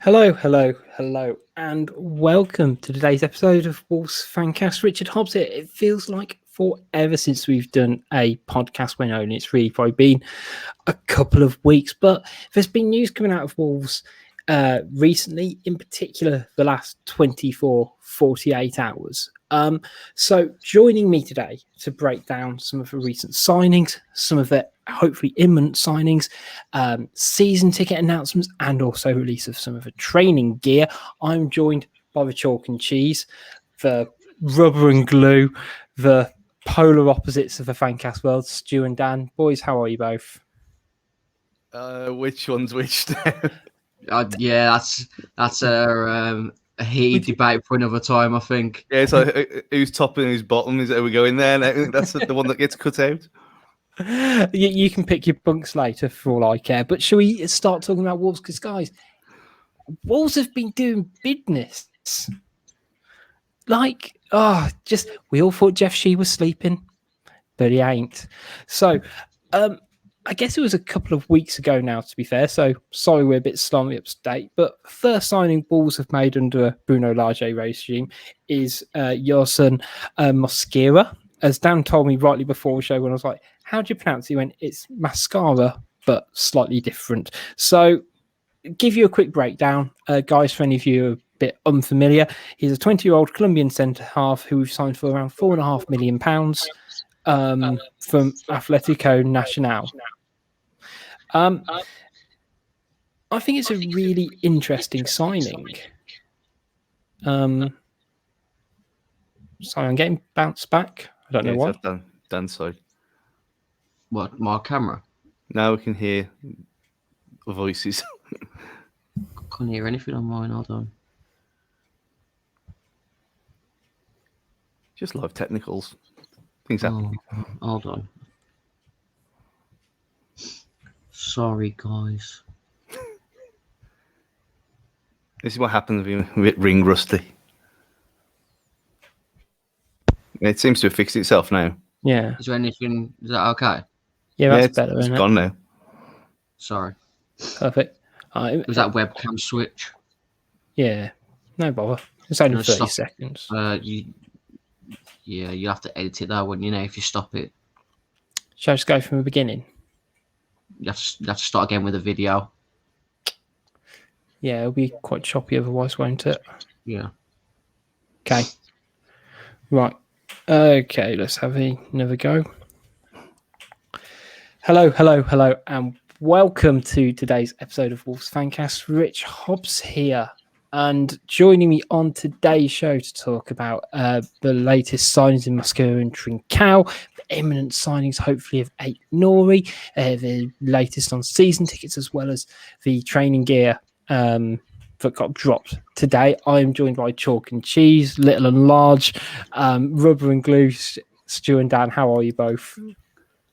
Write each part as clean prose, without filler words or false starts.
Hello, hello, hello, and welcome to today's episode of Wolves Fancast. Richard Hobbs here. It feels like forever since we've done a podcast when only it's really probably been a couple of weeks, but there's been news coming out of Wolves recently, in particular the last 24, 48 hours. So joining me today to break down some of the recent signings, some of the hopefully imminent signings, season ticket announcements, and also release of some of the training gear, I'm joined by the chalk and cheese, the rubber and glue, the polar opposites of the Fancast world, Stu and Dan. Boys, how are you both? Which one's which? Yeah, that's a heated debate for another time, I think. Yeah, it's like who's top and who's bottom? Is it, are we going there? I think that's the one that gets cut out. You can pick your bunks later for all I care. But shall we start talking about Wolves? Because, guys, Wolves have been doing business. We all thought Jeff Shee was sleeping, but he ain't. So, I guess it was a couple of weeks ago now, to be fair. So, sorry we're a bit slowly up to date. But first signing Wolves have made under Bruno Lage regime is your son, Mosquera. As Dan told me rightly before the show when I was like, how do you pronounce it? He went, it's mascara, but slightly different. So, give you a quick breakdown. Guys, for any of you who are a bit unfamiliar, he's a 20-year-old Colombian centre-half who we've signed for around £4.5 million from Atletico Nacional. I think it's a really interesting signing. Sorry, I'm getting bounced back. I don't know why. Dan, sorry. What, my camera? Now we can hear voices. Can't hear anything on mine, hold on. Just live technicals. Things happen. Oh, hold on. Sorry, guys. This is what happens when you're a bit ring rusty. It seems to have fixed itself now. Yeah. Is that okay? Yeah, that's better, it's isn't gone now. Sorry. Perfect. Was that webcam switch? Yeah. No bother. It's only No, 30 stop. seconds. You have to edit it though, wouldn't you? If you stop it, Shall I just go from the beginning? you have to start again with a video. Yeah, it'll be quite choppy otherwise, won't it? Yeah. Okay. Right. Okay, let's have another go. Hello, and welcome to today's episode of Wolves Fancast. Rich Hobbs here, and joining me on today's show to talk about the latest signings in Mosquera and Trincao, the imminent signings, hopefully, of Ait-Nouri, the latest on season tickets, as well as the training gear that got dropped today. I am joined by chalk and cheese, little and large, rubber and glue. Stu and Dan, how are you both?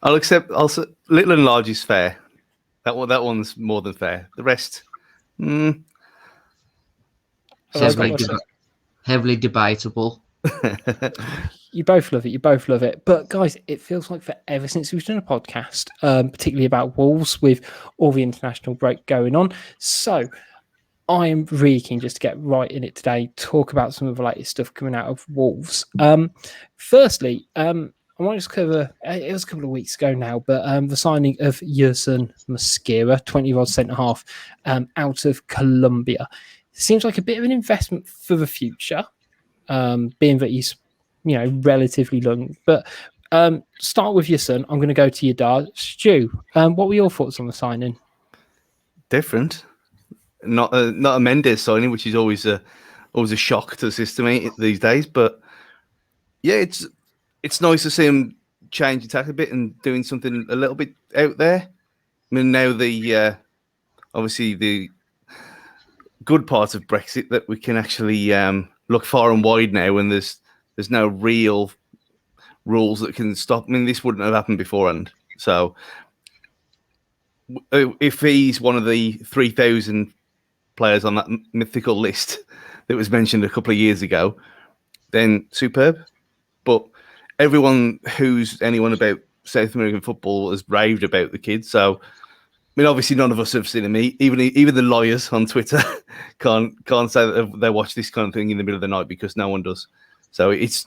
I'll accept. Also, little and large is fair. That one's more than fair. The rest, Heavily debatable. You both love it. But guys, it feels like forever since we've done a podcast, particularly about Wolves with all the international break going on. So I am really keen just to get right in it today, talk about some of the latest stuff coming out of Wolves. Firstly, I want to just cover, it was a couple of weeks ago now, but the signing of Yerson Mosquera, 20-year-old centre-half out of Colombia. Seems like a bit of an investment for the future, being that he's, relatively young. But start with your son. I'm going to go to your dad. Stu, what were your thoughts on the signing? Different. Not a Mendes signing, which is always a shock to the system these days. But yeah, it's nice to see him change attack a bit and doing something a little bit out there. I mean, now obviously the good part of Brexit that we can actually look far and wide now, and there's no real rules that can stop. I mean, this wouldn't have happened beforehand. So if he's one of the 3,000 players on that mythical list that was mentioned a couple of years ago, then superb. But anyone about South American football has raved about the kid. So mean, obviously, none of us have seen him. Even the lawyers on Twitter can't say that they watch this kind of thing in the middle of the night because no one does. So it's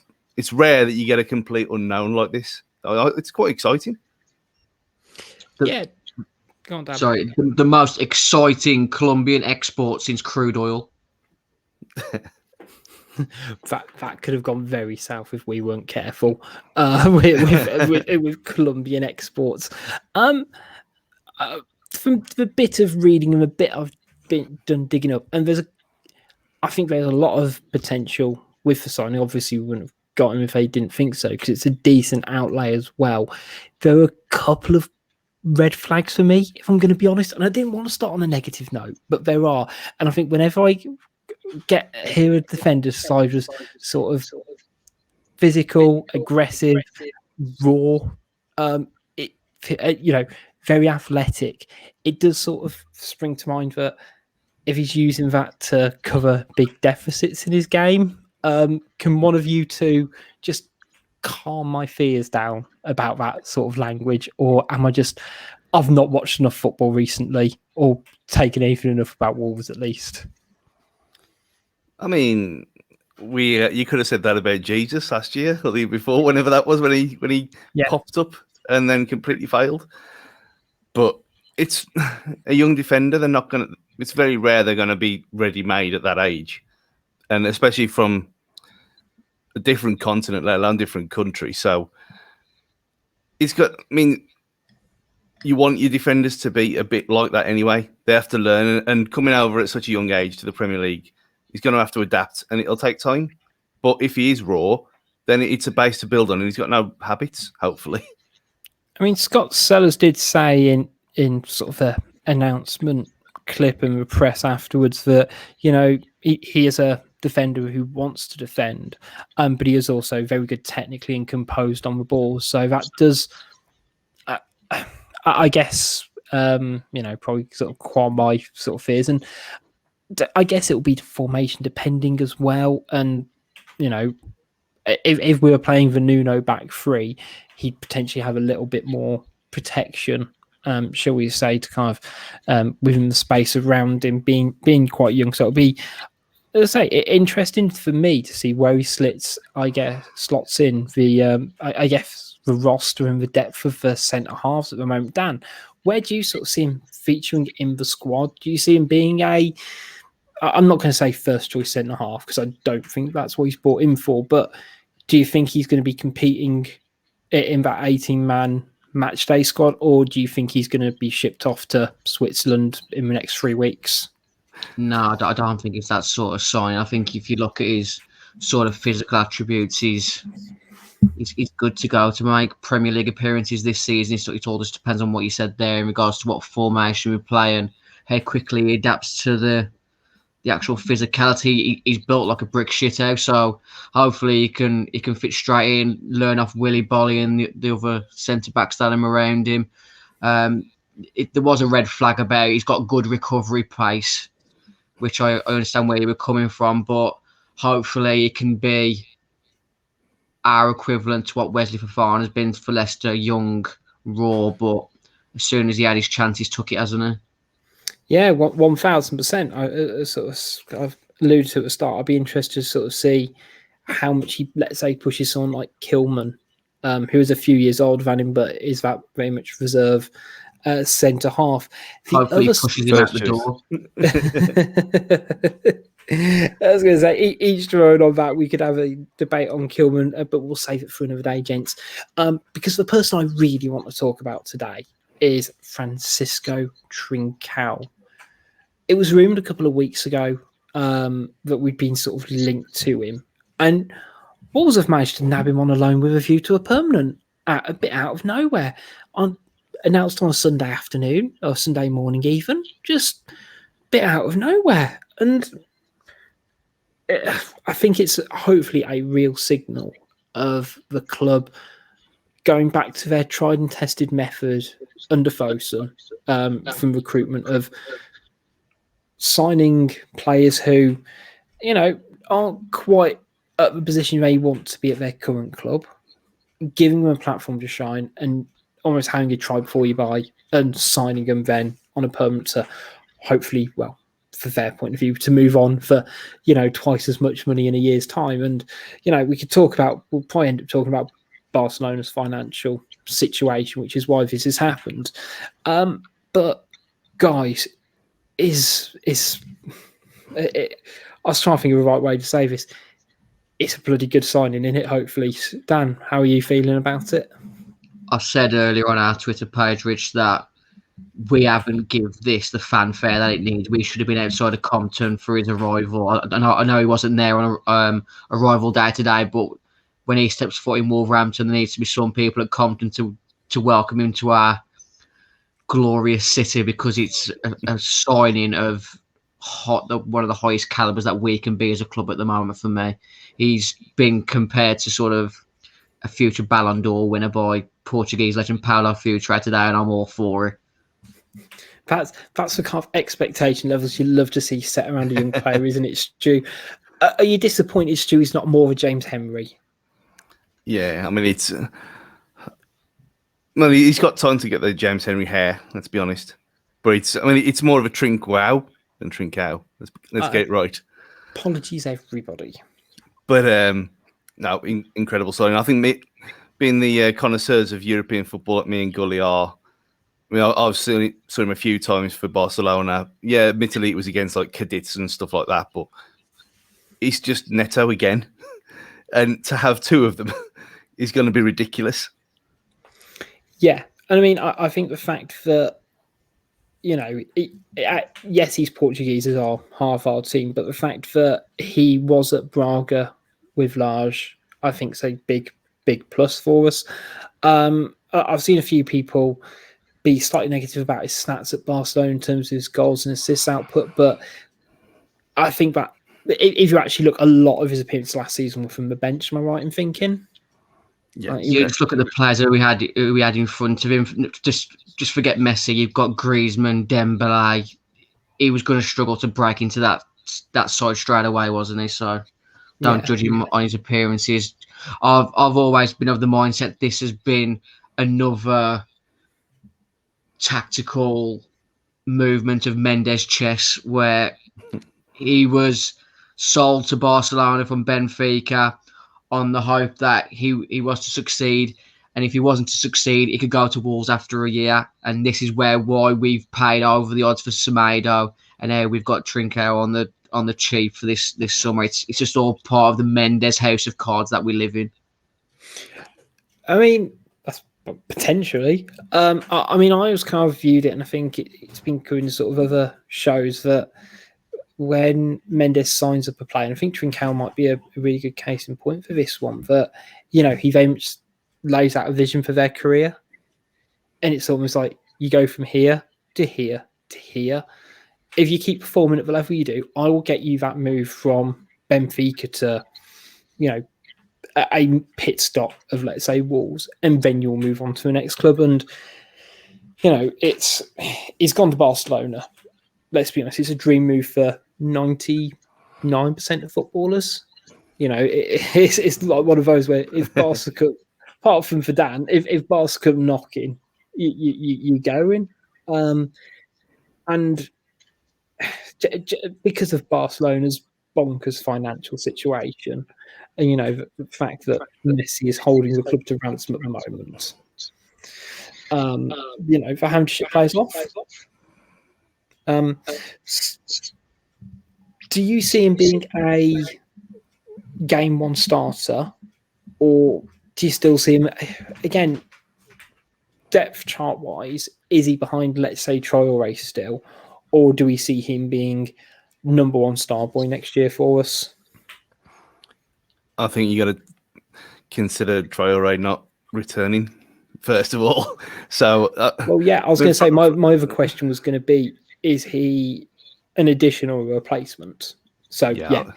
rare that you get a complete unknown like this. It's quite exciting. Yeah. Go on, Dan. Sorry, the most exciting Colombian export since crude oil. That could have gone very south if we weren't careful with Colombian exports. From the bit of reading and a bit I've done digging up, and I think there's a lot of potential with the signing. Obviously, we wouldn't have got him if they didn't think so, because it's a decent outlay as well. There are a couple of red flags for me, if I'm going to be honest, and I didn't want to start on a negative note, but there are. And I think whenever I hear a defender's side was sort of physical, aggressive, raw, very athletic, it does sort of spring to mind that if he's using that to cover big deficits in his game, can one of you two just calm my fears down about that sort of language? Or am I just, I've not watched enough football recently or taken anything enough about Wolves at least? I mean, you could have said that about Jesus last year or the year before, whenever that was, when he popped up and then completely failed. But it's a young defender. They're not going to. It's very rare they're going to be ready-made at that age, and especially from a different continent, let alone different country. So it's got. I mean, you want your defenders to be a bit like that anyway. They have to learn, and coming over at such a young age to the Premier League, he's going to have to adapt, and it'll take time. But if he is raw, then it's a base to build on, and he's got no habits, hopefully. I mean, Scott Sellers did say in sort of the announcement clip and the press afterwards that, he is a defender who wants to defend, but he is also very good technically and composed on the ball. So that does, I guess, probably sort of qualm my sort of fears. And I guess it will be formation depending as well. And, if we were playing the Nuno back three, he'd potentially have a little bit more protection, shall we say, to kind of within the space around him being quite young. So it'll be, as I say, interesting for me to see where he slots in the I guess the roster and the depth of the centre halves at the moment. Dan, where do you sort of see him featuring in the squad? Do you see him being I'm not going to say first choice centre half because I don't think that's what he's brought in for, but do you think he's going to be competing in that 18-man match day squad, or do you think he's going to be shipped off to Switzerland in the next 3 weeks? No, I don't think it's that sort of sign. I think if you look at his sort of physical attributes, he's good to go to make Premier League appearances this season. It all just depends on what you said there in regards to what formation we play and how quickly he adapts to the actual physicality. He's built like a brick shithouse, so hopefully he can fit straight in, learn off Willy Bolly and the other centre backs that are around him. There was a red flag about he's got good recovery pace, which I understand where you were coming from, but hopefully it can be our equivalent to what Wesley Fofana has been for Leicester, young, raw, but as soon as he had his chance, he's took it, hasn't he? Yeah, 1,000%. I've alluded to at the start. I'd be interested to sort of see how much he, let's say, pushes someone like Kilman, who is a few years older than him, but is that very much reserve centre half. Hopefully he pushes him out the door. I was going to say, each drone on that, we could have a debate on Kilman, but we'll save it for another day, gents. Because the person I really want to talk about today is Francisco Trincao. It was rumoured a couple of weeks ago that we'd been sort of linked to him. And Wolves have managed to nab him on a loan with a view to a permanent a bit out of nowhere. Announced on a Sunday afternoon or Sunday morning even, just a bit out of nowhere. And I think it's hopefully a real signal of the club going back to their tried and tested method under Fosun from recruitment of signing players who, aren't quite at the position they want to be at their current club, giving them a platform to shine and almost having a try before you buy and signing them then on a permanent to hopefully, well, for their point of view, to move on for, twice as much money in a year's time. And, we could talk about, we'll probably end up talking about Barcelona's financial situation, which is why this has happened. But guys, I was trying to think of the right way to say this. It's a bloody good signing, isn't it? Hopefully. Dan, how are you feeling about it? I said earlier on our Twitter page, Rich, that we haven't give this the fanfare that it needs. We should have been outside of Compton for his arrival. I know he wasn't there on arrival day today, but when he steps foot in Wolverhampton, there needs to be some people at Compton to welcome him to our glorious city, because it's a signing of one of the highest calibers that we can be as a club at the moment. For me, he's been compared to sort of a future Ballon d'Or winner by Portuguese legend Paulo Futre today, and I'm all for it. That's the kind of expectation levels you love to see set around a young player, isn't it, Stu? Are you disappointed Stu is not more of a James Henry? Yeah, I mean, he's got time to get the James Henry hair, let's be honest. But it's more of a Trincao than Trincao. Let's get it right. Apologies, everybody. But no, incredible signing. I think being the connoisseurs of European football that me and Gully are, I've seen him a few times for Barcelona. Yeah, admittedly it was against like Cadiz and stuff like that, but it's just Neto again. And to have two of them is going to be ridiculous. Yeah. And I mean, I think the fact that, yes, he's Portuguese as our half our team, but the fact that he was at Braga with Lage, I think is a big plus for us. I've seen a few people be slightly negative about his stats at Barcelona in terms of his goals and assists output, but I think that if you actually look, a lot of his appearances last season were from the bench. Am I right in thinking? Yeah, you just look at the players that we had in front of him. Just forget Messi. You've got Griezmann, Dembele. He was going to struggle to break into that side straight away, wasn't he? So don't judge him on his appearances. I've always been of the mindset this has been another tactical movement of Mendes chess, where he was sold to Barcelona from Benfica on the hope that he was to succeed, and if he wasn't to succeed, he could go to Wolves after a year. And this is why we've paid over the odds for Semedo, and now we've got Trincao on the cheap for this summer. It's just all part of the Mendes house of cards that we live in. I mean, that's potentially. I mean, I was kind of viewed it, and I think it's been good in sort of other shows that when Mendes signs up a player, and I think Trincao might be a really good case in point for this one, that, he very much lays out a vision for their career. And it's almost like you go from here to here to here. If you keep performing at the level you do, I will get you that move from Benfica to, a pit stop of, let's say, Wolves, and then you'll move on to the next club. And, he's gone to Barcelona. Let's be honest, it's a dream move for 99% of footballers. It's like one of those where if Barca come, apart from for Dan, if Barca come knocking, you go in. And because of Barcelona's bonkers financial situation, and the fact that Messi is holding the club to ransom at the moment, for how much it plays off. Do you see him being a game one starter, or do you still see him again? Depth chart wise, is he behind, let's say, Traore still, or do we see him being number one star boy next year for us? I think you got to consider Traore not returning first of all. So, well, yeah, I was going to say my other question was going to be: is he an addition or a replacement? So yeah,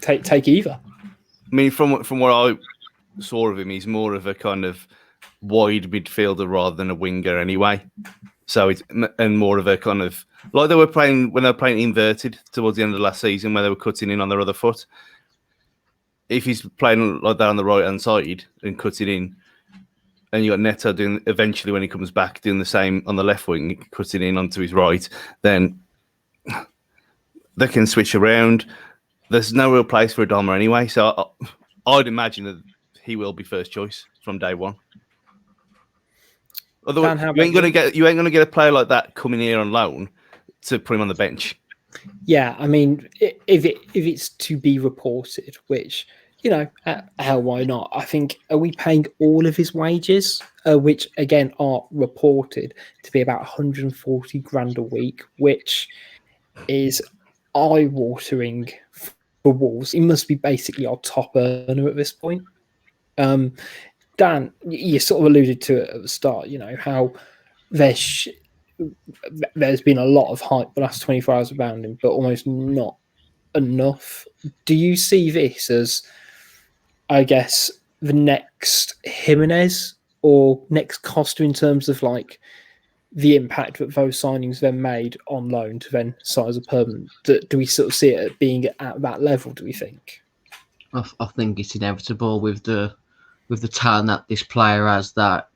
take either. I mean, from what I saw of him, he's more of a kind of wide midfielder rather than a winger anyway. So it's more of a kind of like they were playing when they were playing inverted towards the end of the last season, where they were cutting in on their other foot. If he's playing like that on the right hand side and cutting in, and you got Neto doing eventually when he comes back doing the same on the left wing, cutting in onto his right, then they can switch around. There's no real place for Adama anyway, so I'd imagine that he will be first choice from day one. Otherwise, Dan, you ain't gonna get a player like that coming here on loan to put him on the bench. Yeah, I mean, if it's to be reported, which, you know, hell, why not? I think, are we paying all of his wages, which again are reported to be about 140 grand a week, which is eye-watering for Wolves. He must be basically our top earner at this point. Dan, you sort of alluded to it at the start, you know, how there's been a lot of hype the last 24 hours around him, but almost not enough. Do you see this as, I guess, the next Jimenez or next Costa in terms of like the impact that those signings then made on loan to then sign as a permanent? Do we sort of see it being at that level, do we think? I think it's inevitable with the talent that this player has, that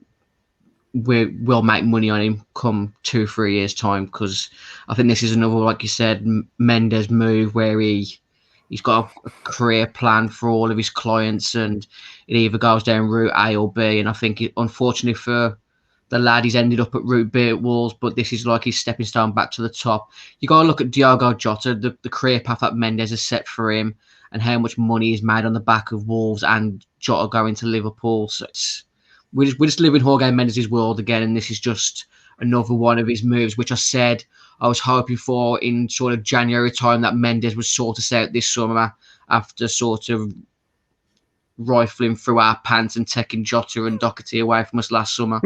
we'll make money on him come 2-3 years time, because I think this is another, like you said, Mendes move where he's got a career plan for all of his clients, and it either goes down route A or B. And I think unfortunately for the lad, he's ended up at route B at Wolves, but this is like his stepping stone back to the top. You got to look at Diogo Jota, the career path that Mendes has set for him, and how much money is made on the back of Wolves and Jota going to Liverpool. So we're just living Jorge Mendes' world again, and this is just another one of his moves, which I said I was hoping for in sort of January time, that Mendes would sort us out this summer after sort of rifling through our pants and taking Jota and Doherty away from us last summer.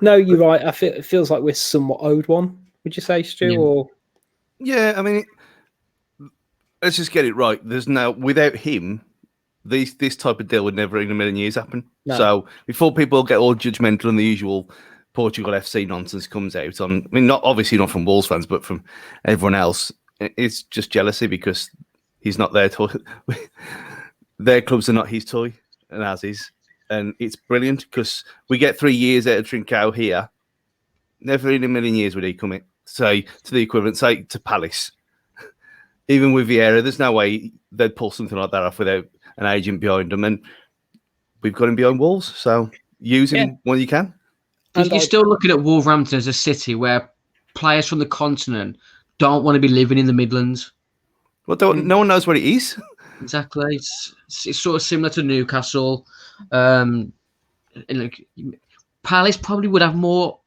No, you're right. It feels like we're somewhat owed one. Would you say, Stu? Yeah. Or Yeah, I mean, let's just get it right. There's no, without him, this type of deal would never in a million years happen. No. So before people get all judgmental and the usual Portugal FC nonsense comes out on, I mean, not obviously not from Wolves fans, but from everyone else, it's just jealousy because he's not their toy. Their clubs are not his toy, and ours is. And it's brilliant because we get 3 years out of Trincao here. Never in a million years would he come in, say, to the equivalent, say, to Palace. Even with Vieira, there's no way they'd pull something like that off without an agent behind them. And we've got him behind Wolves, so use him when you can. You're still looking at Wolverhampton as a city where players from the continent don't want to be living in the Midlands. Well, no one knows what it is. Exactly. It's sort of similar to Newcastle. Like, Palace probably would have more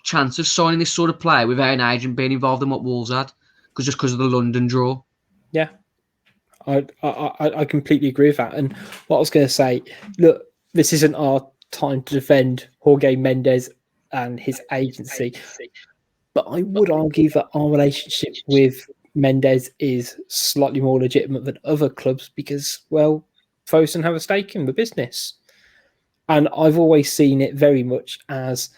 chance of signing this sort of player without an agent being involved than what Wolves had, because of the London draw. Yeah, I completely agree with that. And what I was going to say, look, this isn't our time to defend Jorge Mendes and his agency, but I would argue that our relationship with Mendes is slightly more legitimate than other clubs because, well, Fosun have a stake in the business. And I've always seen it very much as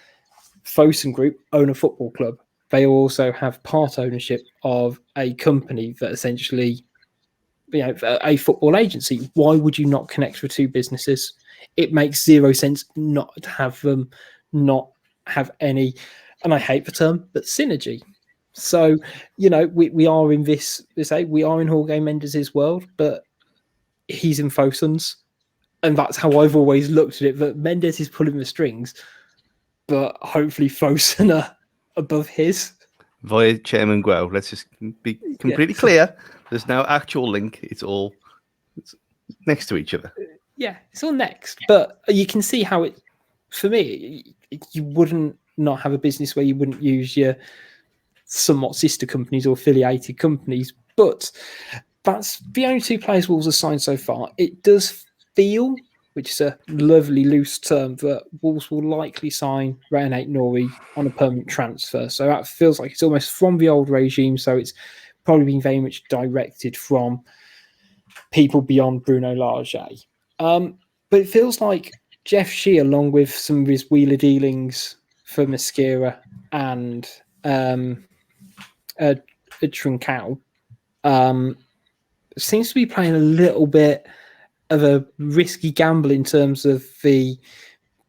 Fosun Group own a football club. They also have part ownership of a company that essentially, you know, a football agency. Why would you not connect the two businesses? It makes zero sense not to have them, not have any, and I hate the term, but synergy. So, you know, we are in we are in Jorge Mendes' world, but he's in Fosun's. And that's how I've always looked at it, that Mendes is pulling the strings, but hopefully Fosun are above his. Via Chairman Guo, let's just be completely clear. There's no actual link. It's next to each other. Yeah, it's all next. But you can see how it, for me, you wouldn't not have a business where you wouldn't use your somewhat sister companies or affiliated companies. But that's the only two players Wolves have signed so far. It does feel, which is a lovely loose term, that Wolves will likely sign Ait-Nouri on a permanent transfer. So that feels like it's almost from the old regime. So it's probably been very much directed from people beyond Bruno Lage. But it feels like Jeff Shee, along with some of his wheeler dealings for Mosquera and Trincao, seems to be playing a little bit of a risky gamble in terms of the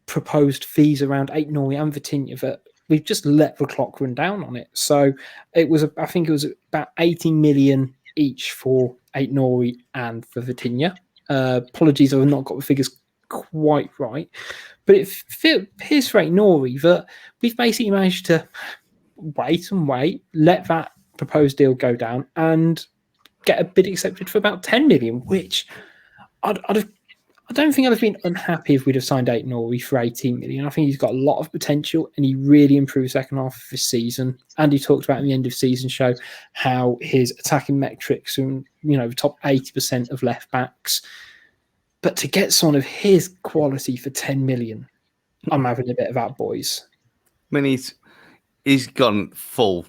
proposed fees around Ait-Nouri and Vitinha that we've just let the clock run down on it. So I think it was about 18 million each for Ait-Nouri and for Vitinha. Apologies, I've not got the figures quite right, but it appears for Ait-Nouri that we've basically managed to wait, let that proposed deal go down, and get a bid accepted for about 10 million, which I don't think I'd have been unhappy if we'd have signed Ait-Nouri for 18 million. I think he's got a lot of potential and he really improved second half of this season. Andy talked about in the end of season show how his attacking metrics are, the top 80% of left backs. But to get someone of his quality for 10 million, I'm having a bit of that, boys. I mean, he's gone full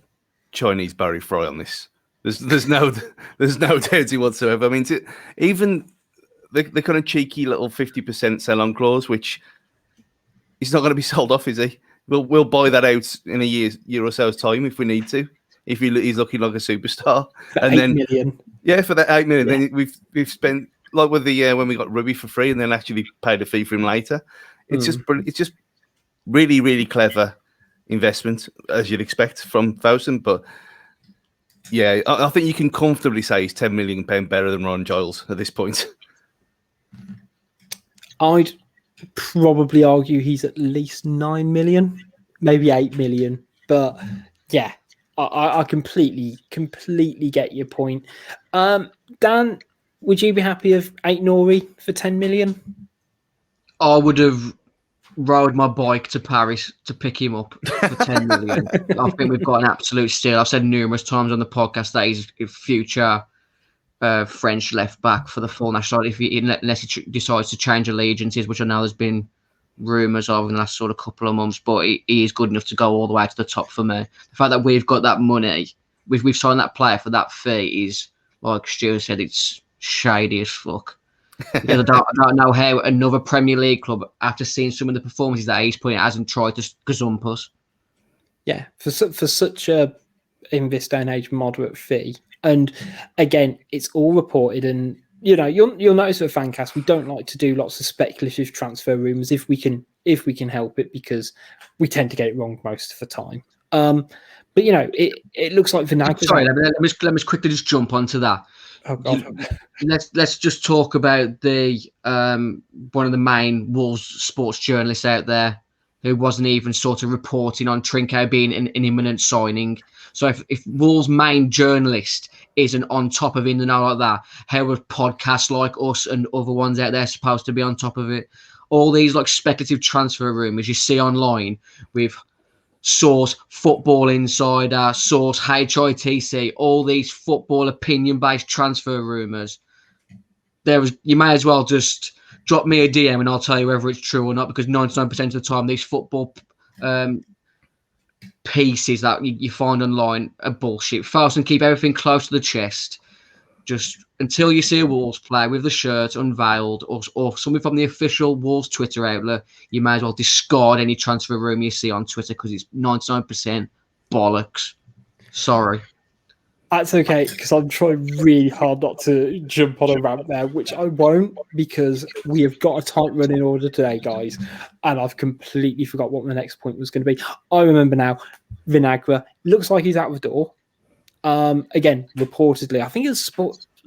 Chinese Barry Fry on this. There's no doubt whatsoever. I mean, even the kind of cheeky little 50% sell-on clause, which he's not going to be sold off, is he? We'll buy that out in a year or so's time if we need to. If he's looking like a superstar, For and 8 then million. Yeah, for that 8 million. Yeah. Then we've spent, like with the when we got Ruby for free, and then actually paid a fee for him later. It's just really, really clever investment, as you'd expect from Fowson. But yeah, I think you can comfortably say he's £10 million better than Ron Giles at this point. I'd probably argue he's at least 9 million, maybe 8 million. But yeah, I completely get your point. Dan, would you be happy with Ait-Nouri for 10 million? I would have rode my bike to Paris to pick him up for 10 million. I think we've got an absolute steal. I've said numerous times on the podcast that he's a future French left back for the full national side, unless he decides to change allegiances, which I know there's been rumours of in the last sort of couple of months, but he is good enough to go all the way to the top for me. The fact that we've got that money, we've signed that player for that fee is, like Stu said, it's shady as fuck. Because I don't know how another Premier League club, after seeing some of the performances that he's putting, hasn't tried to gazump us. Yeah, for such a, in this day and age, moderate fee. And again, it's all reported, and you'll notice with Fancast, we don't like to do lots of speculative transfer rumours if we can help it, because we tend to get it wrong most of the time. But it looks like Vinagre. Sorry, let me quickly just jump onto that. Oh God. Let's just talk about the one of the main Wolves sports journalists out there who wasn't even sort of reporting on Trincao being an imminent signing. So if Wolves' main journalist isn't on top of in the know like that, how are podcasts like us and other ones out there supposed to be on top of it? All these like speculative transfer rumours you see online with Source, Football Insider, Source, HITC, all these football opinion-based transfer rumours. You may as well just drop me a DM and I'll tell you whether it's true or not, because 99% of the time these football pieces that you find online are bullshit. Fowson, keep everything close to the chest. Just until you see a Wolves player with the shirt unveiled or something from the official Wolves Twitter outlet, you may as well discard any transfer rumour you see on Twitter, because it's 99% bollocks. Sorry. That's okay, because I'm trying really hard not to jump on a rant there, which I won't, because we have got a tight running order today, guys, and I've completely forgot what my next point was going to be. I remember now. Vinagre looks like he's out the door. Again, reportedly, I think it's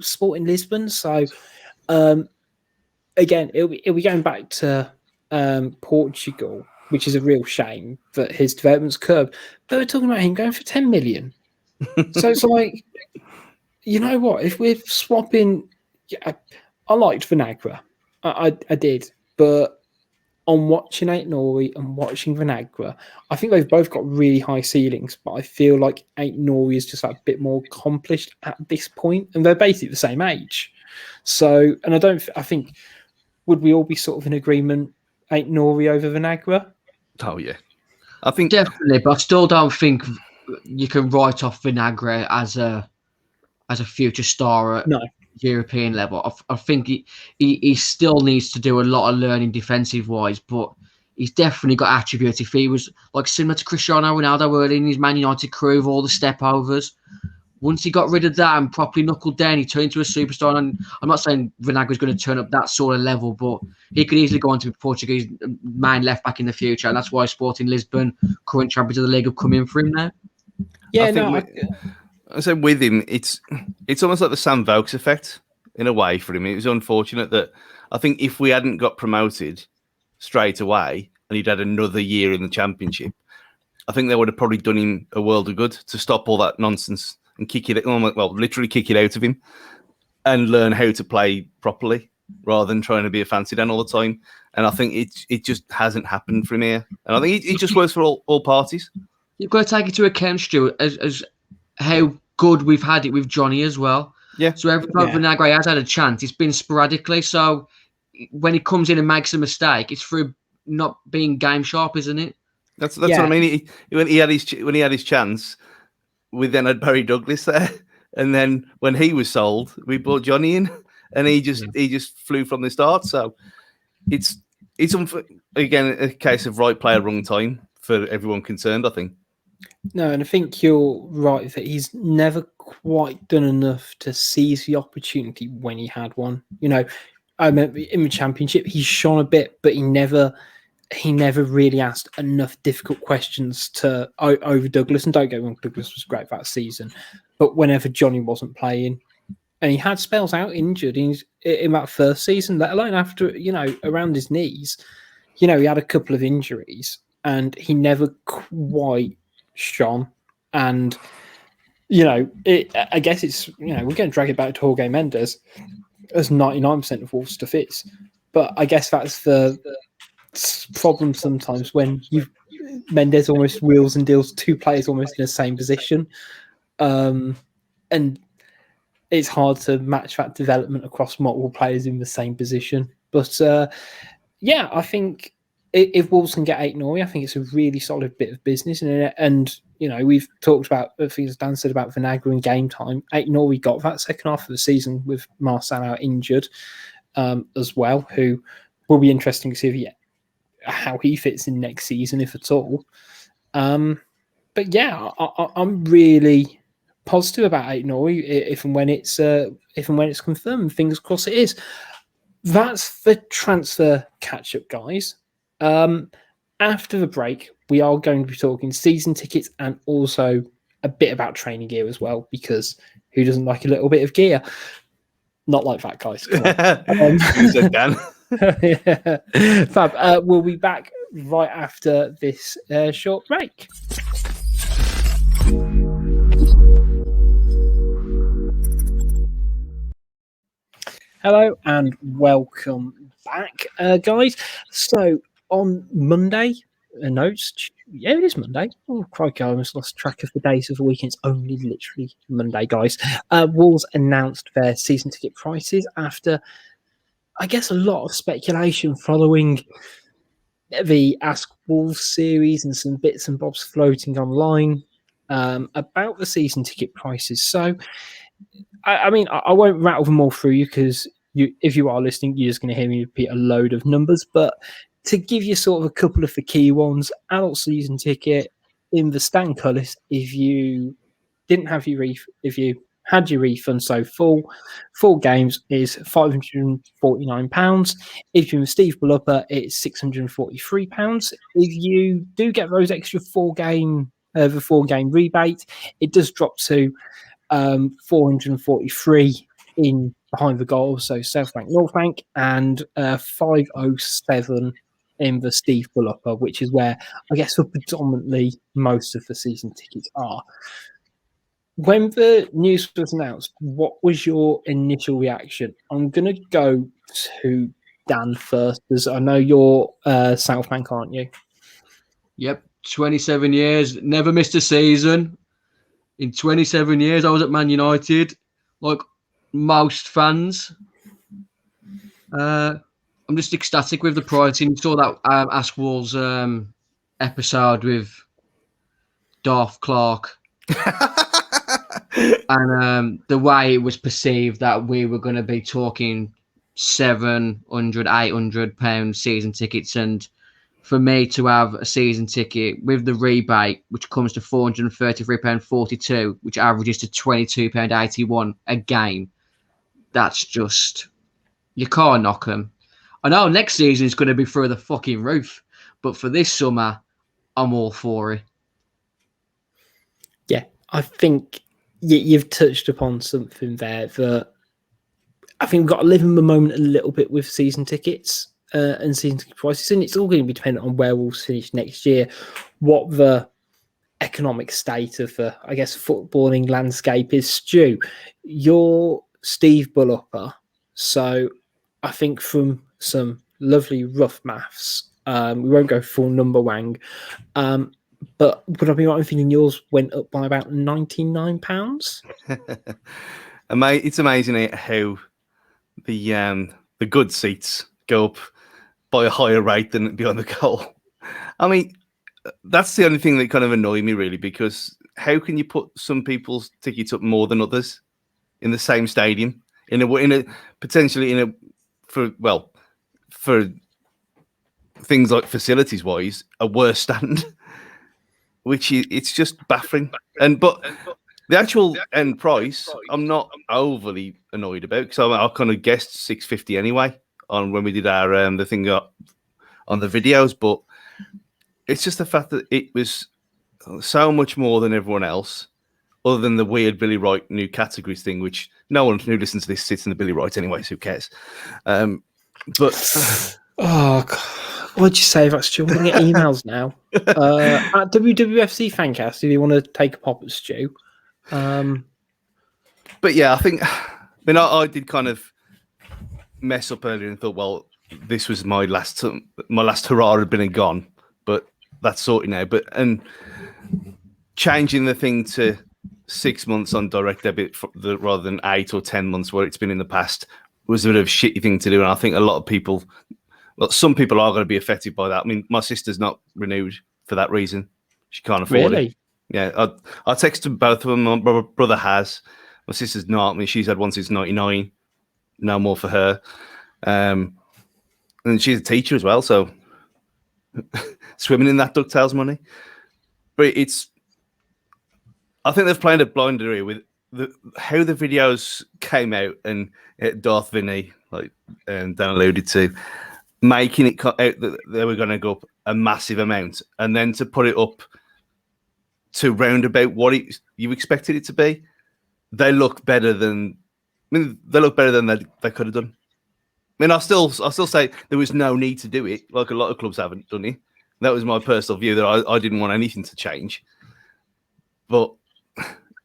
Sport in Lisbon. So, again, it'll be going back to Portugal, which is a real shame that his development's curbed. But we're talking about him going for 10 million. So it's like, you know what? If we're swapping, I liked Vinagre, I did, but on watching Ait-Nouri and watching Vinagre, I think they've both got really high ceilings, but I feel like Ait-Nouri is just a bit more accomplished at this point, and they're basically the same age. So, and I think, would we all be sort of in agreement, Ait-Nouri over Vinagre? Oh yeah, I think definitely, but I still don't think you can write off Vinagre as a future star at European level. I think he still needs to do a lot of learning defensive wise, but he's definitely got attributes. If he was like similar to Cristiano Ronaldo early in his Man United career with all the step overs, once he got rid of that and properly knuckled down, he turned into a superstar. And I'm not saying Vinagre's going to turn up that sort of level, but he could easily go on to be Portuguese main left back in the future. And that's why Sporting Lisbon, current champions of the league, have come in for him now. Yeah, I said with him, it's almost like the Sam Vokes effect in a way for him. It was unfortunate that I think if we hadn't got promoted straight away and he'd had another year in the Championship, I think they would have probably done him a world of good to stop all that nonsense and literally kick it out of him and learn how to play properly rather than trying to be a fancy Dan all the time. And I think it just hasn't happened for him here. And I think it just works for all parties. You've got to take into account, Stu, as how good we've had it with Johnny as well. Yeah. So every time Vinagre has had a chance, it's been sporadically. So when he comes in and makes a mistake, it's through not being game sharp, isn't it? That's what I mean. When he had his chance, we then had Barry Douglas there, and then when he was sold, we brought Johnny in, and he just flew from the start. So it's again a case of right player, wrong time for everyone concerned, I think. No, and I think you're right that he's never quite done enough to seize the opportunity when he had one. You know, I remember in the Championship, he shone a bit, but he never really asked enough difficult questions to over Douglas. And don't get me wrong, Douglas was great that season, but whenever Johnny wasn't playing, and he had spells out injured in that first season, let alone after, around his knees, he had a couple of injuries and he never quite shone. And, I guess it's, we're going to drag it back to Jorge Mendes, as 99% of Wolves stuff is. But I guess that's the problem sometimes when Mendes almost wheels and deals two players almost in the same position. And it's hard to match that development across multiple players in the same position. But I think if Wolves can get Ait-Nouri, I think it's a really solid bit of business. And we've talked about the things Dan said about Vinagre and game time. Ait-Nouri got that second half of the season with Marcel out injured as well, who will be interesting to see how he fits in next season, if at all. But yeah, I'm really positive about Ait-Nouri if and when it's confirmed. Fingers crossed it is. That's the transfer catch-up, guys. After the break, we are going to be talking season tickets and also a bit about training gear as well, because who doesn't like a little bit of gear? Not like that, guys. Come on. Yeah. Fab. We'll be back right after this short break. Hello and welcome back, guys. So on Monday, it is Monday. Oh, crikey, I almost lost track of the days of the week. It's only literally Monday, guys. Wolves announced their season ticket prices after, I guess, a lot of speculation following the Ask Wolves series and some bits and bobs floating online about the season ticket prices. So, I mean, I won't rattle them all through you because if you are listening, you're just going to hear me repeat a load of numbers. But to give you sort of a couple of the key ones, adult season ticket in the stand colours, if you didn't have if you had your refund, so full games is £549. If you're in Steve Bulupper, it's £643. If you do get those extra the 4 game rebate, it does drop to 443 in behind the goals, so South Bank, North Bank, and 507 in the Steve Bulupper, which is where I guess predominantly most of the season tickets are. When the news was announced, what was your initial reaction? I'm going to go to Dan first, because I know you're South Bank, aren't you? Yep, 27 years, never missed a season. In 27 years, I was at Man United, like most fans. I'm just ecstatic with the pricing. You saw that Ask Wolves episode with Darth Clark. And the way it was perceived that we were going to be talking £700, £800 season tickets, and for me to have a season ticket with the rebate, which comes to £433.42, which averages to £22.81 a game. That's just, you can't knock them. I know next season is going to be through the fucking roof, but for this summer, I'm all for it. Yeah, I think you've touched upon something there that I think we've got to live in the moment a little bit with season tickets and season ticket prices, and it's all going to be dependent on where we'll finish next year, what the economic state of the, I guess, footballing landscape is. Stu, you're Steve Bullupper, so I think from some lovely rough maths, we won't go full number wang, but would I be right in thinking yours went up by about £99? It's amazing how the good seats go up by a higher rate than behind the goal. I mean, that's the only thing that kind of annoyed me really, because how can you put some people's tickets up more than others in the same stadium for things like facilities wise a worse stand, it's just baffling. But the actual end price, I'm not overly annoyed about, because I kind of guessed £6.50 anyway on when we did our the thing on the videos. But it's just the fact that it was so much more than everyone else, other than the weird Billy Wright new categories thing, which no one who listens to this sits in the Billy Wright anyway, so who cares? But oh, God. What'd you say about Stu? I'm going to get emails now. At WWFC Fancast, do you want to take a pop at Stu? But yeah, I did kind of mess up earlier and thought, well, this was my last hurrah had been and gone, but that's sorted now. And changing the thing to 6 months on direct debit rather than 8 or 10 months where it's been in the past was a bit of a shitty thing to do. And I think a lot of people, some people are going to be affected by that. I mean, my sister's not renewed for that reason. She can't afford it. Yeah, I texted both of them. My brother has. My sister's not. I mean, she's had one since '99. No more for her. And she's a teacher as well, so swimming in that DuckTales money. But I think they've played a blinder here with how the videos came out, and Darth Vinny, like Dan alluded to, making it out that they were going to go up a massive amount, and then to put it up to round about what you expected it to be. They look better than they could have done. I mean, I'll still say there was no need to do it, like a lot of clubs haven't done it. That was my personal view, that I didn't want anything to change. But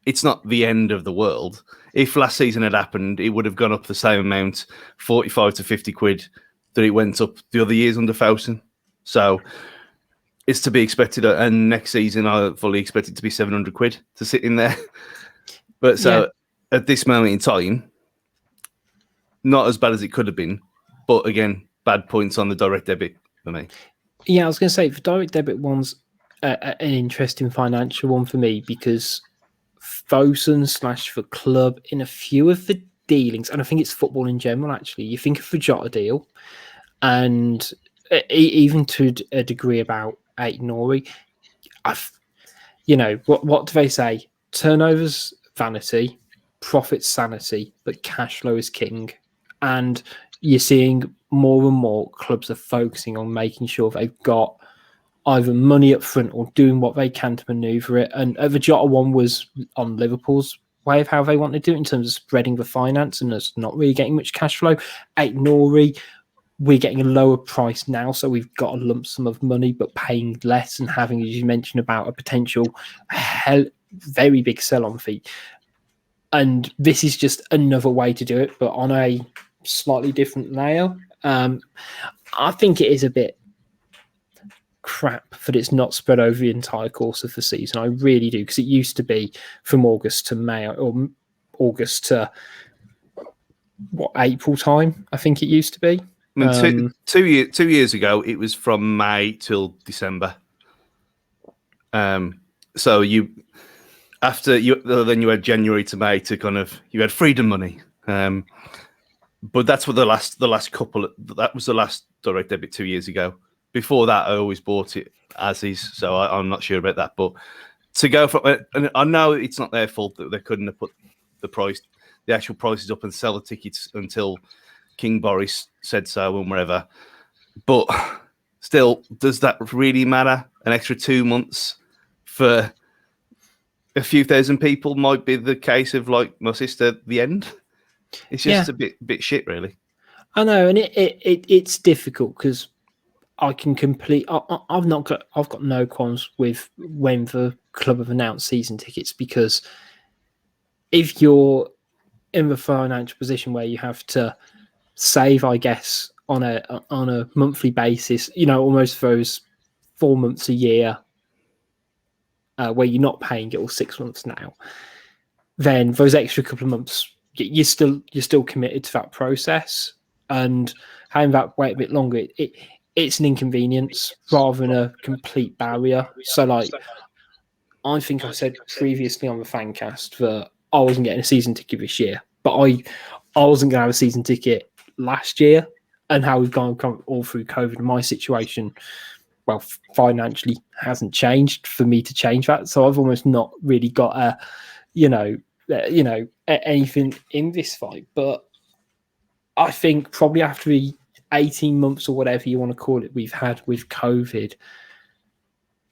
it's not the end of the world. If last season had happened, it would have gone up the same amount, 45 to 50 quid, that it went up the other years under Fowson. So it's to be expected. And next season, I fully expect it to be 700 quid to sit in there. But so at this moment in time, not as bad as it could have been. But again, bad points on the direct debit for me. Yeah, I was going to say, the direct debit one's an interesting financial one for me, because Fosun / the club in a few of the dealings, and I think it's football in general, actually, you think of the Jota deal, and even to a degree about Ait-Nouri, what do they say? Turnover's vanity, profit's sanity, but cash flow is king. And you're seeing more and more clubs are focusing on making sure they've got either money up front or doing what they can to manoeuvre it. And the Jota one was on Liverpool's way of how they want to do it in terms of spreading the finance, and it's not really getting much cash flow. Ait-Nouri, we're getting a lower price now, so we've got a lump sum of money, but paying less and having, as you mentioned, about a potential very big sell-on fee. And this is just another way to do it, but on a slightly different layer. I think it is a bit crap that it's not spread over the entire course of the season. I really do, because it used to be from August to May, or August to April time. I think it used to be. I mean, 2 years ago, it was from May till December. So then you had January to May to you had freedom money. But that's what that was the last direct debit 2 years ago. before that, I always bought it as is, so I'm not sure about that. But to go from, and I know it's not their fault that they couldn't have put the actual prices up and sell the tickets until King Boris said so and whatever. But still, does that really matter? An extra 2 months for a few thousand people might be the case of like my sister, the end. It's just a bit shit, really. I know, and it's difficult because I can I've got no qualms with when the club have announced season tickets, because if you're in the financial position where you have to save, I guess, on a monthly basis, almost those 4 months a year where you're not paying it, or 6 months now, then those extra couple of months you're still committed to that process, and having that wait a bit longer, it's an inconvenience rather than a complete barrier. So, like, I think I said previously on the Fancast that I wasn't getting a season ticket this year, but I wasn't going to have a season ticket last year, and how we've gone all through COVID. And my situation, well, financially hasn't changed for me to change that. So I've almost not really got anything in this fight. But I think probably after the 18 months or whatever you want to call it we've had with COVID,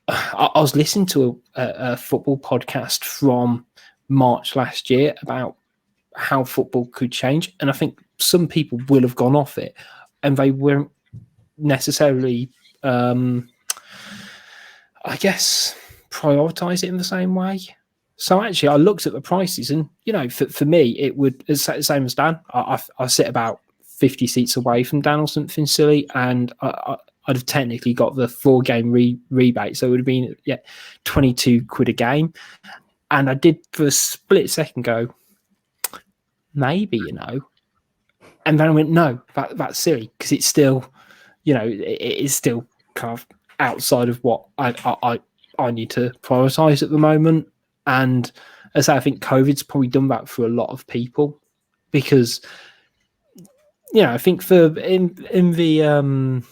I was listening to a football podcast from March last year about how football could change. And I think some people will have gone off it and they weren't necessarily, I guess, prioritize it in the same way. So actually, I looked at the prices, and for me, it would same as Dan. I sit about 50 seats away from Dan or something silly, and I'd have technically got the 4-game rebate, so it would have been £22 a game. And I did for a split second go, maybe, and then I went, no, that's silly, because it's still, it is still kind of outside of what I need to prioritize at the moment. And as I think COVID's probably done that for a lot of people, because I think for in the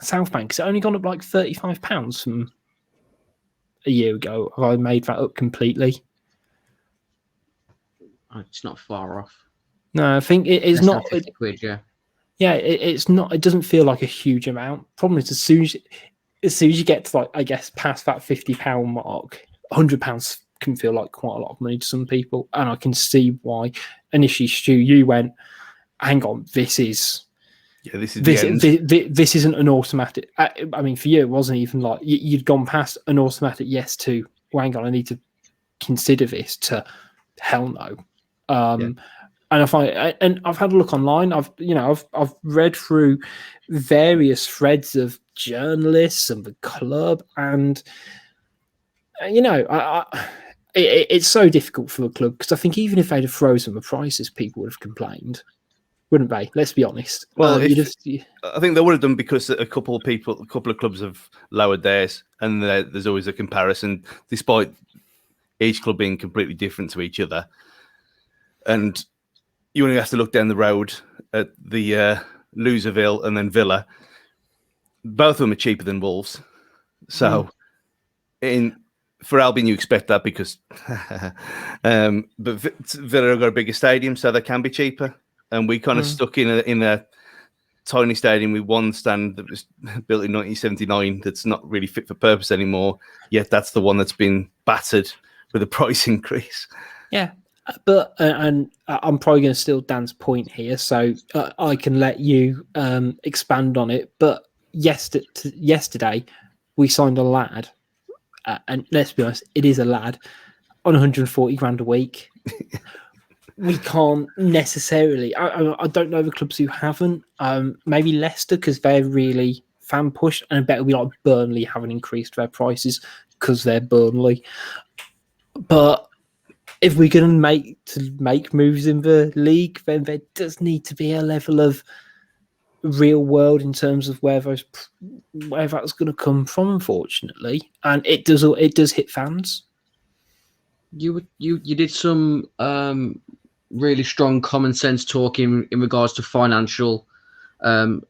South Bank, it's only gone up like £35 from a year ago. Have I made that up completely? It's not far off. No, I think it's not. £50, yeah. Yeah, it's not. It doesn't feel like a huge amount. Problem is, as soon as you get to, like, I guess, past that £50 mark, £100 can feel like quite a lot of money to some people, and I can see why. Initially, Stu, you went, "Hang on, this isn't an automatic." I mean, for you, it wasn't even like you'd gone past an automatic yes to, well, hang on, I need to consider this, to hell no. And I've had a look online. I've read through various threads of journalists and the club, and it's so difficult for the club, because I think even if they'd have frozen the prices, people would have complained, wouldn't they? Let's be honest. Well, I think they would have done, because a couple of clubs have lowered theirs, and there's always a comparison, despite each club being completely different to each other. And you only have to look down the road at the Loserville and then Villa. Both of them are cheaper than Wolves. So for Albion, you expect that, because but Villa have got a bigger stadium, so they can be cheaper. And we kind of stuck in a tiny stadium with one stand that was built in 1979 that's not really fit for purpose anymore. Yet that's the one that's been battered with a price increase. Yeah. But and I'm probably going to steal Dan's point here, so I can let you expand on it. But yesterday, we signed a lad, and let's be honest, it is a lad, on 140 grand a week. We can't necessarily. I don't know the clubs who haven't. Maybe Leicester, because they're really fan pushed, and I bet it'll be like Burnley haven't increased their prices because they're Burnley. But if we're going to make moves in the league, then there does need to be a level of real world in terms of where that's going to come from, unfortunately, and it does hit fans. You did some really strong common sense talk in regards to financial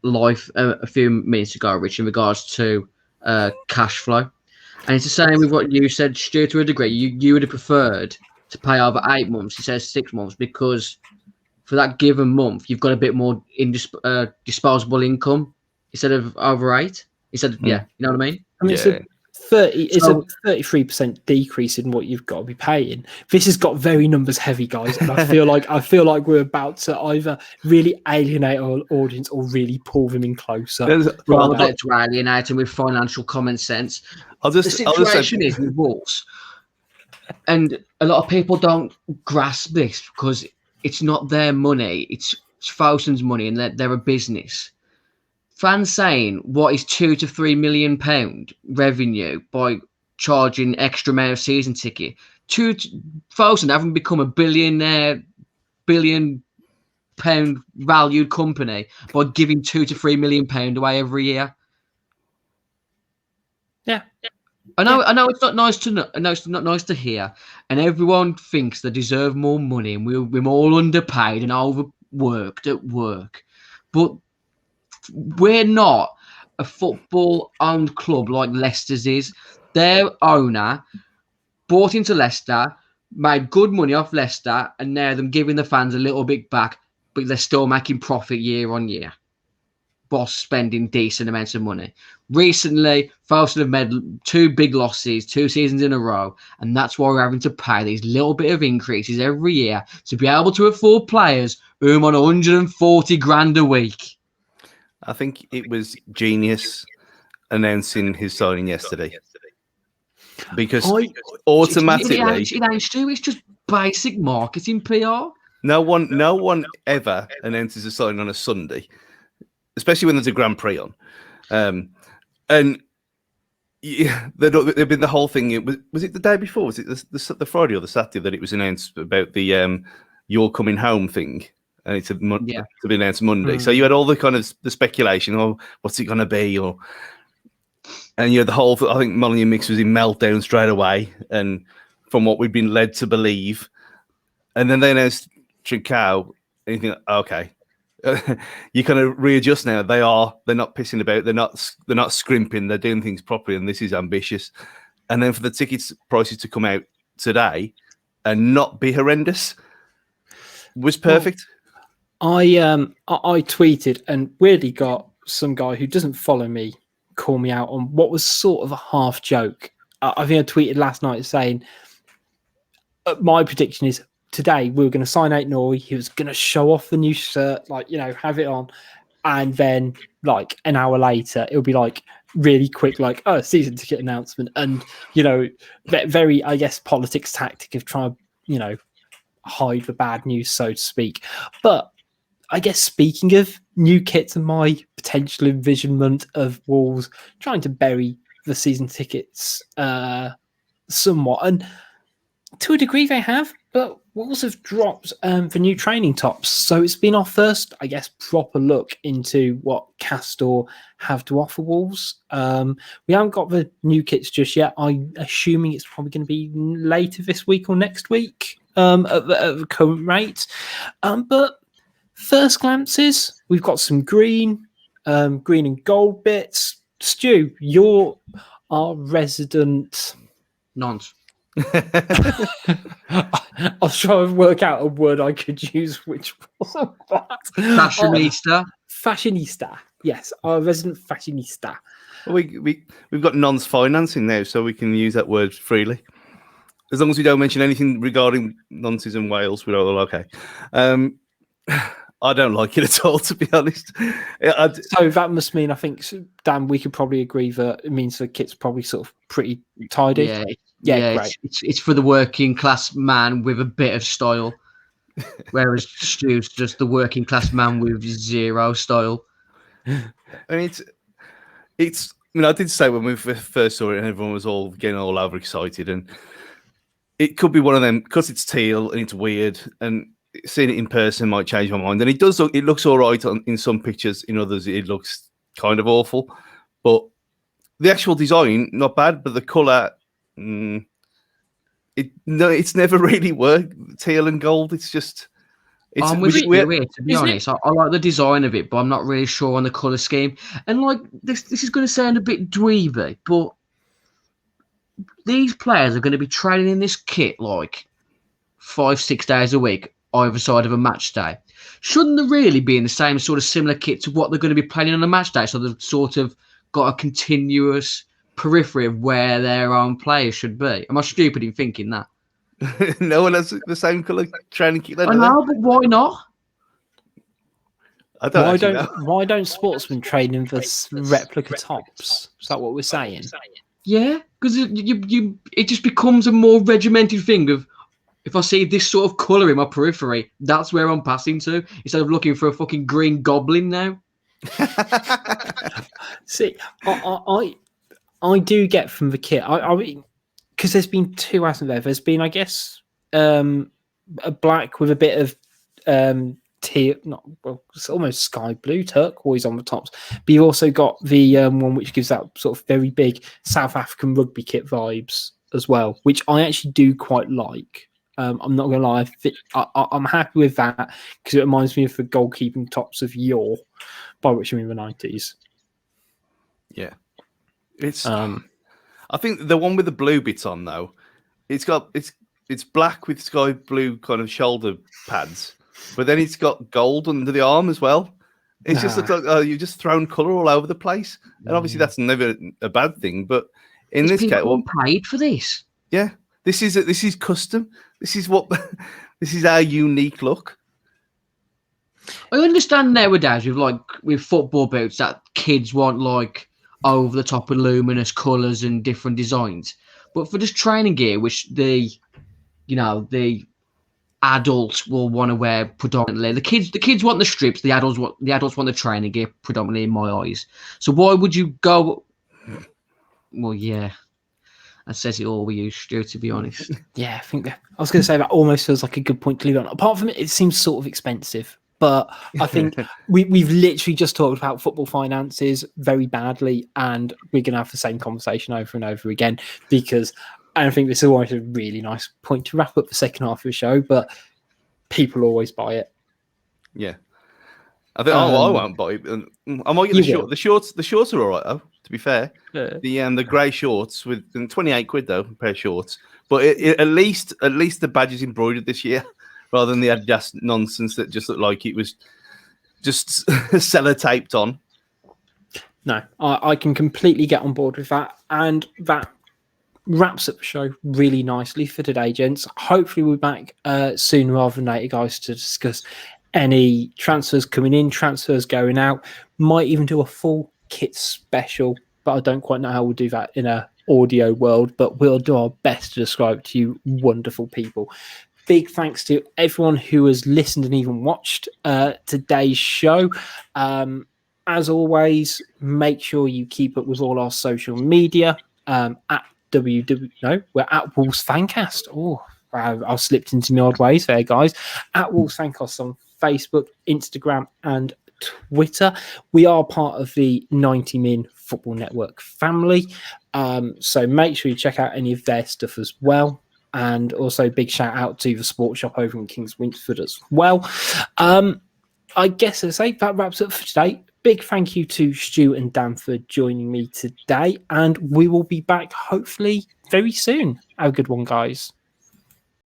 life a few minutes ago, Rich, in regards to cash flow. And it's the same with what you said, Stu, to a degree. You would have preferred to pay over 8 months, he says 6 months, because for that given month, you've got a bit more disposable income instead of over 8. Instead of, yeah, you know what I mean? I mean, Yeah. it's a 33% decrease in what you've got to be paying. This has got very numbers heavy, guys, and I feel like we're about to either really alienate our audience or really pull them in closer. Well, let's alienate them with financial common sense. The situation is with Wolves, and a lot of people don't grasp this because it's not their money; it's Fosun's money, and they're a business. Fans saying what is £2 to £3 million revenue by charging extra amount of season ticket. 2,000 haven't become a £1 billion valued company by giving £2 to £3 million away every year. Yeah, I know it's not nice to know. I know it's not nice to hear, and everyone thinks they deserve more money, and we're all underpaid and overworked at work, but we're not a football-owned club like Leicester's is. Their owner bought into Leicester, made good money off Leicester, and now they're giving the fans a little bit back, but they're still making profit year on year. Boss spending decent amounts of money. Recently, Fosun have made 2 big losses 2 seasons in a row, and that's why we're having to pay these little bit of increases every year to be able to afford players who are on 140 grand a week. I think it was genius announcing his signing yesterday, because automatically it's just basic marketing PR. No one ever announces a signing on a Sunday, especially when there's a Grand Prix on. And yeah, there'd been the whole thing. Was it the day before? Was it the Friday or the Saturday that it was announced about the "You're Coming Home" thing? And it's to be announced Monday. So you had all the kind of the speculation, what's it going to be? And the whole, I think Molyneux Mix was in meltdown straight away. And from what we've been led to believe. And then they announced Trincao, and you think, okay, you kind of readjust now. They're not pissing about. They're not scrimping. They're doing things properly. And this is ambitious. And then for the tickets prices to come out today and not be horrendous was perfect. Well, I tweeted and weirdly got some guy who doesn't follow me call me out on what was sort of a half joke. I think I tweeted last night saying my prediction is today we were going to sign Ait-Nouri. He was going to show off the new shirt, have it on, and then an hour later it'll be really quick, season ticket announcement, and very, I guess, politics tactic of trying to hide the bad news, so to speak. But I guess speaking of new kits and my potential envisionment of Wolves trying to bury the season tickets somewhat, and to a degree they have, but Wolves have dropped for new training tops. So it's been our first, I guess, proper look into what Castore have to offer Wolves. We haven't got the new kits just yet. I'm assuming it's probably going to be later this week or next week at the current rate. But first glances, we've got some green and gold bits. Stu, you're our resident nonce. I was trying to work out a word I could use, which wasn't that. Fashionista. Yes, our resident fashionista. Well, we've got nonce financing now, so we can use that word freely. As long as we don't mention anything regarding nonces in Wales, we're all okay. I don't like it at all, to be honest. So that must mean, I think, Dan, we could probably agree that it means the kit's probably sort of pretty tidy. Yeah, great. It's for the working class man with a bit of style, whereas Stu's just the working class man with zero style. I mean, it's. I mean, I did say when we first saw it, and everyone was all getting all overexcited, and it could be one of them because it's teal and it's weird, and seeing it in person might change my mind. And it does look. It looks all right in some pictures. In others, it looks kind of awful. But the actual design, not bad. But the color. It's never really worked. Teal and gold. It's just It's I'm with you we here, to be isn't honest. I like the design of it, but I'm not really sure on the colour scheme. And like this is going to sound a bit dweeby, but these players are going to be training in this kit like 5-6 days a week, either side of a match day. Shouldn't they really be in the same sort of similar kit to what they're going to be playing on a match day? So they've sort of got a continuous periphery of where their own players should be. Am I stupid in thinking that? no one has the same colour training kit. I know, but why not? I don't actually know. Why don't sportsmen train in the replica tops? Is that what we're saying? Yeah, because it just becomes a more regimented thing of, if I see this sort of colour in my periphery, that's where I'm passing to, instead of looking for a fucking green goblin now. See, I do get from the kit. I mean, because there's been two, hasn't there? There's been, I guess, a black with a bit of it's almost sky blue, turquoise on the tops. But you've also got the one which gives that sort of very big South African rugby kit vibes as well, which I actually do quite like. I'm not going to lie. I'm happy with that because it reminds me of the goalkeeping tops of yore, by which I mean the 90s. Yeah. It's. I think the one with the blue bits on though, it's black with sky blue kind of shoulder pads, but then it's got gold under the arm as well. It just looks like you've just thrown colour all over the place, and obviously that's never a bad thing. But in this case, paid for this. Yeah, this is custom. This is our unique look. I understand nowadays with football boots that kids want like over the top of luminous colours and different designs. But for just training gear, which the adults will want to wear predominantly. The kids want the strips, the adults want the training gear predominantly in my eyes. So why would you go? Well, yeah. That says it all with you, Stu, to be honest. Yeah, I think I was going to say that almost feels like a good point to leave on. Apart from it seems sort of expensive. But I think we've literally just talked about football finances very badly, and we're going to have the same conversation over and over again because I think this is always a really nice point to wrap up the second half of the show, but people always buy it. Yeah. I think I won't buy it. I might get the shorts. The shorts are all right, though, to be fair. Yeah. The grey shorts with £28 though, a pair of shorts. But at least the badge is embroidered this year, rather than the Adidas nonsense that just looked like it was just sellotaped on. No, I can completely get on board with that. And that wraps up the show really nicely for today, gents. Hopefully we'll be back sooner rather than later, guys, to discuss any transfers coming in, transfers going out. Might even do a full kit special, but I don't quite know how we'll do that in a audio world, but we'll do our best to describe it to you wonderful people. Big thanks to everyone who has listened and even watched today's show. As always, make sure you keep up with all our social media at we're at Wolves Fancast. Oh, I've slipped into my odd ways there, guys. At Wolves Fancast on Facebook, Instagram, and Twitter. We are part of the 90 Min Football Network family. So make sure you check out any of their stuff as well. And also big shout out to the sports shop over in Kings Winsford as well. I guess as I say, that wraps up for today. Big thank you to Stu and Dan for joining me today. And we will be back hopefully very soon. Have a good one, guys.